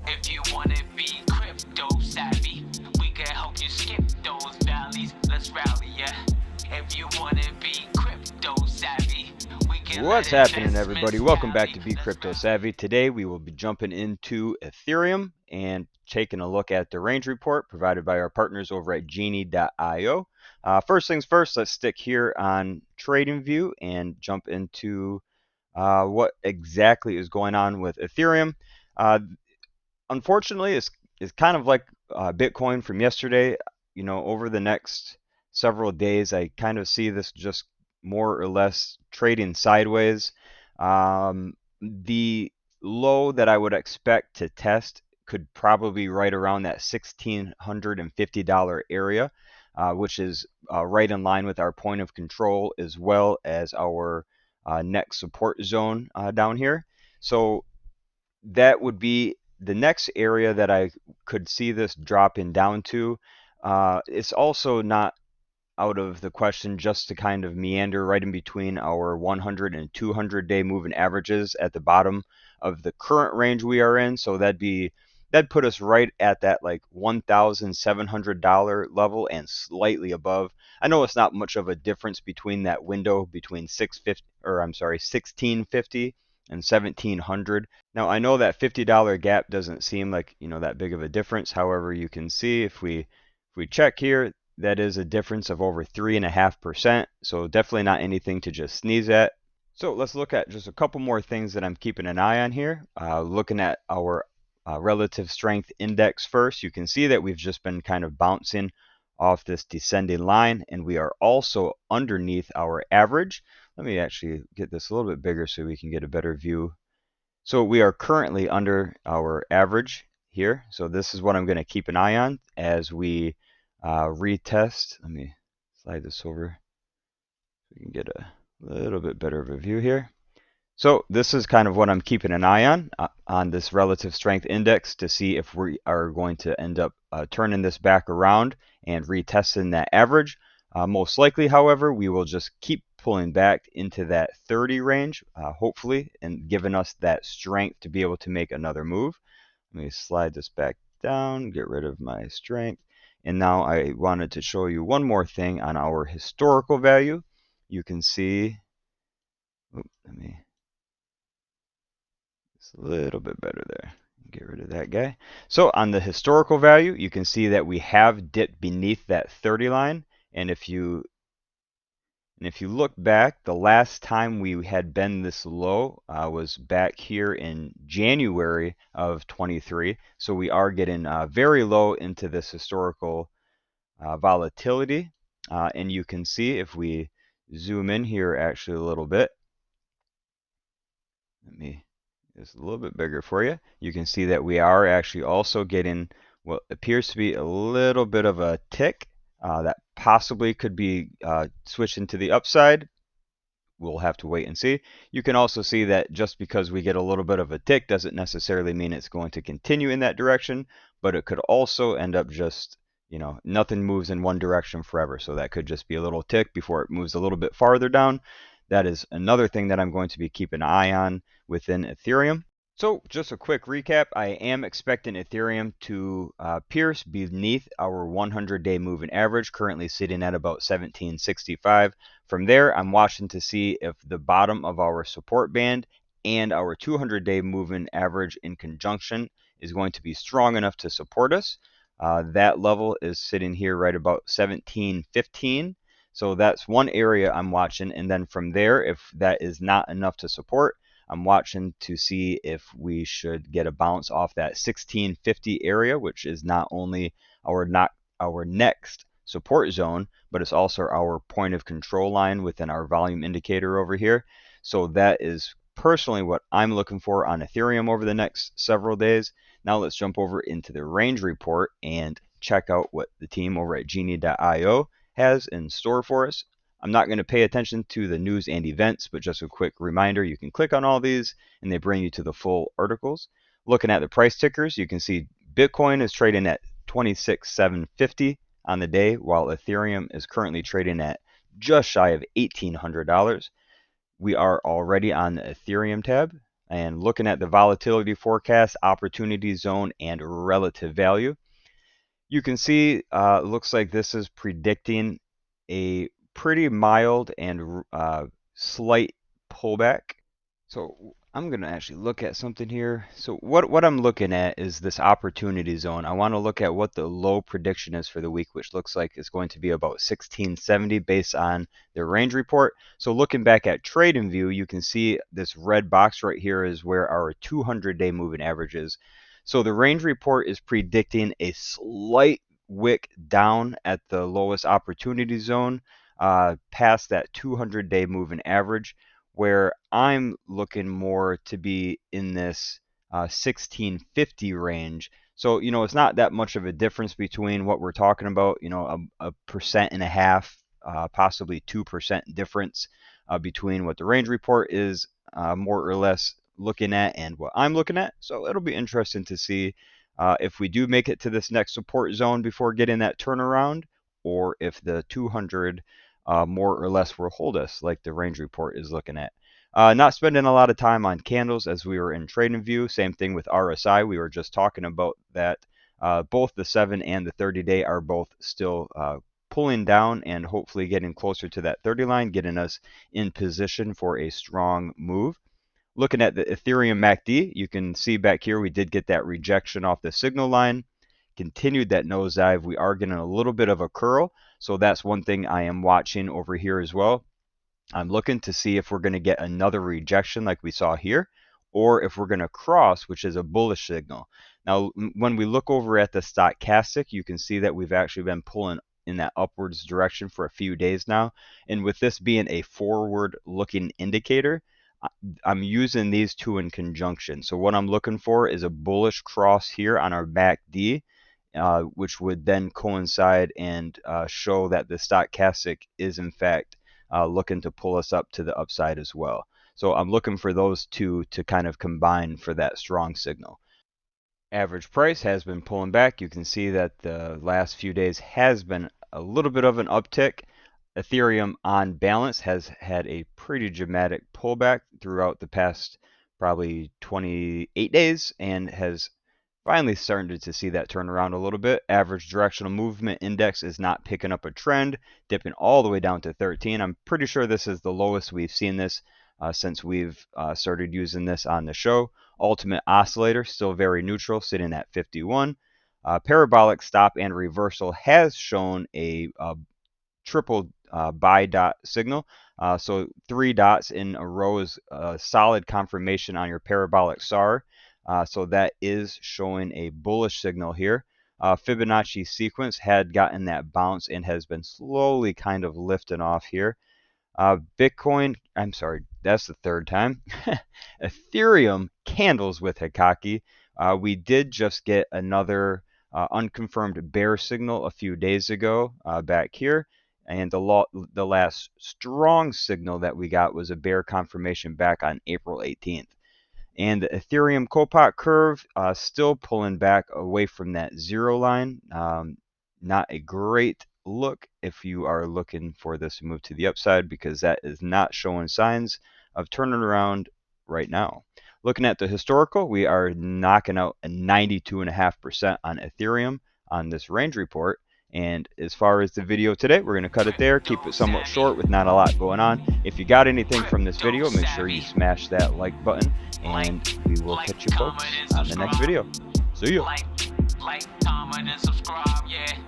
If you wanna be crypto savvy, we can help you skip those valleys. Let's rally, yeah. If you wanna be crypto savvy, we can What's let happening, everybody? investments Welcome back to tally. Be Let's Crypto rally. Savvy. Today we will be jumping into Ethereum and taking a look at the range report provided by our partners over at Genie.io. First things first, let's stick here on TradingView and jump into what exactly is going on with Ethereum. Uh, Unfortunately, it's kind of like Bitcoin from yesterday. You know, over the next several days, I kind of see this just more or less trading sideways. The low that I would expect to test could probably be right around that $1,650 area, which is right in line with our point of control as well as our next support zone down here. So that would be the next area that I could see this dropping down to. It's also not out of the question just to kind of meander right in between our 100 and 200 day moving averages at the bottom of the current range we are in. So that'd put us right at that like $1,700 level and slightly above. I know it's not much of a difference between that window between 1650 and 1700. Now I know that $50 gap doesn't seem like, that big of a difference. However, you can see if we check here, that is a difference of over 3.5%. So definitely not anything to just sneeze at. So let's look at just a couple more things that I'm keeping an eye on here. Looking at our relative strength index first, you can see that we've just been kind of bouncing off this descending line, and we are also underneath our average. Let me actually get this a little bit bigger so we can get a better view. So we are currently under our average here. So this is what I'm going to keep an eye on as we retest. Let me slide this over so we can get a little bit better of a view here. So this is kind of what I'm keeping an eye on this relative strength index to see if we are going to end up turning this back around and retesting that average. Most likely, however, we will just keep pulling back into that 30 range, hopefully, and giving us that strength to be able to make another move. Let me slide this back down, get rid of my strength. And now I wanted to show you one more thing on our historical value. You can see, let me, it's a little bit better there. Get rid of that guy. So on the historical value, you can see that we have dipped beneath that 30 line. And if you look back, the last time we had been this low was back here in January of 23. So we are getting very low into this historical volatility. And you can see if we zoom in here actually a little bit. Let me just a little bit bigger for you. You can see that we are actually also getting what appears to be a little bit of a tick that possibly could be switching to the upside. We'll have to wait and see. You can also see that just because we get a little bit of a tick doesn't necessarily mean it's going to continue in that direction, but it could also end up just, nothing moves in one direction forever. So that could just be a little tick before it moves a little bit farther down. That is another thing that I'm going to be keeping an eye on within Ethereum. So just a quick recap, I am expecting Ethereum to pierce beneath our 100-day moving average, currently sitting at about 1765. From there, I'm watching to see if the bottom of our support band and our 200-day moving average in conjunction is going to be strong enough to support us. That level is sitting here right about 1715. So that's one area I'm watching. And then from there, if that is not enough to support, I'm watching to see if we should get a bounce off that 1650 area, which is not only our next support zone, but it's also our point of control line within our volume indicator over here. So that is personally what I'm looking for on Ethereum over the next several days. Now let's jump over into the range report and check out what the team over at Genie.io has in store for us. I'm not going to pay attention to the news and events, but just a quick reminder, you can click on all these and they bring you to the full articles. Looking at the price tickers, you can see Bitcoin is trading at 26,750 on the day, while Ethereum is currently trading at just shy of $1,800. We are already on the Ethereum tab. and looking at the volatility forecast, opportunity zone, and relative value, you can see looks like this is predicting a pretty mild and slight pullback. So I'm going to actually look at something here. So what I'm looking at is this opportunity zone. I want to look at what the low prediction is for the week, which looks like it's going to be about 1670 based on the range report. So looking back at TradingView, you can see this red box right here is where our 200-day moving average is. So the range report is predicting a slight wick down at the lowest opportunity zone past that 200-day moving average, where I'm looking more to be in this 1650 range. So, it's not that much of a difference between what we're talking about, a 1.5%, possibly 2% difference between what the range report is more or less looking at and what I'm looking at. So it'll be interesting to see if we do make it to this next support zone before getting that turnaround, or if the 200 more or less will hold us like the range report is looking at. Not spending a lot of time on candles as we were in TradingView. Same thing with RSI. We were just talking about that. Both the 7 and the 30-day are both still pulling down and hopefully getting closer to that 30 line, getting us in position for a strong move. Looking at the Ethereum MACD, you can see back here we did get that rejection off the signal line, continued that nosedive. We are getting a little bit of a curl, so that's one thing I am watching over here as well. I'm looking to see if we're going to get another rejection like we saw here, or if we're going to cross, which is a bullish signal. Now, when we look over at the stochastic, you can see that we've actually been pulling in that upwards direction for a few days now. And with this being a forward-looking indicator, I'm using these two in conjunction. So what I'm looking for is a bullish cross here on our MACD, which would then coincide and show that the stochastic is in fact looking to pull us up to the upside as well. So I'm looking for those two to kind of combine for that strong signal. Average price has been pulling back. You can see that the last few days has been a little bit of an uptick. Ethereum on balance has had a pretty dramatic pullback throughout the past probably 28 days and has finally started to see that turn around a little bit. Average directional movement index is not picking up a trend, dipping all the way down to 13. I'm pretty sure this is the lowest we've seen this since we've started using this on the show. Ultimate oscillator still very neutral, sitting at 51. Parabolic stop and reversal has shown a triple buy dot signal. So 3 dots in a row is a solid confirmation on your parabolic SAR. So that is showing a bullish signal here. Fibonacci sequence had gotten that bounce and has been slowly kind of lifting off here. Bitcoin, I'm sorry, that's the third time. Ethereum candles with Hikaki. We did just get another unconfirmed bear signal a few days ago back here. And the last strong signal that we got was a bear confirmation back on April 18th. And the Ethereum Kopot curve still pulling back away from that zero line. Not a great look if you are looking for this to move to the upside, because that is not showing signs of turning around right now. Looking at the historical, we are knocking out a 92.5% on Ethereum on this range report. And as far as the video today, we're going to cut it there, keep it somewhat short with not a lot going on. If you got anything from this video, make sure you smash that like button, and we will catch you folks on the next video. See ya. Like, comment, and subscribe, yeah.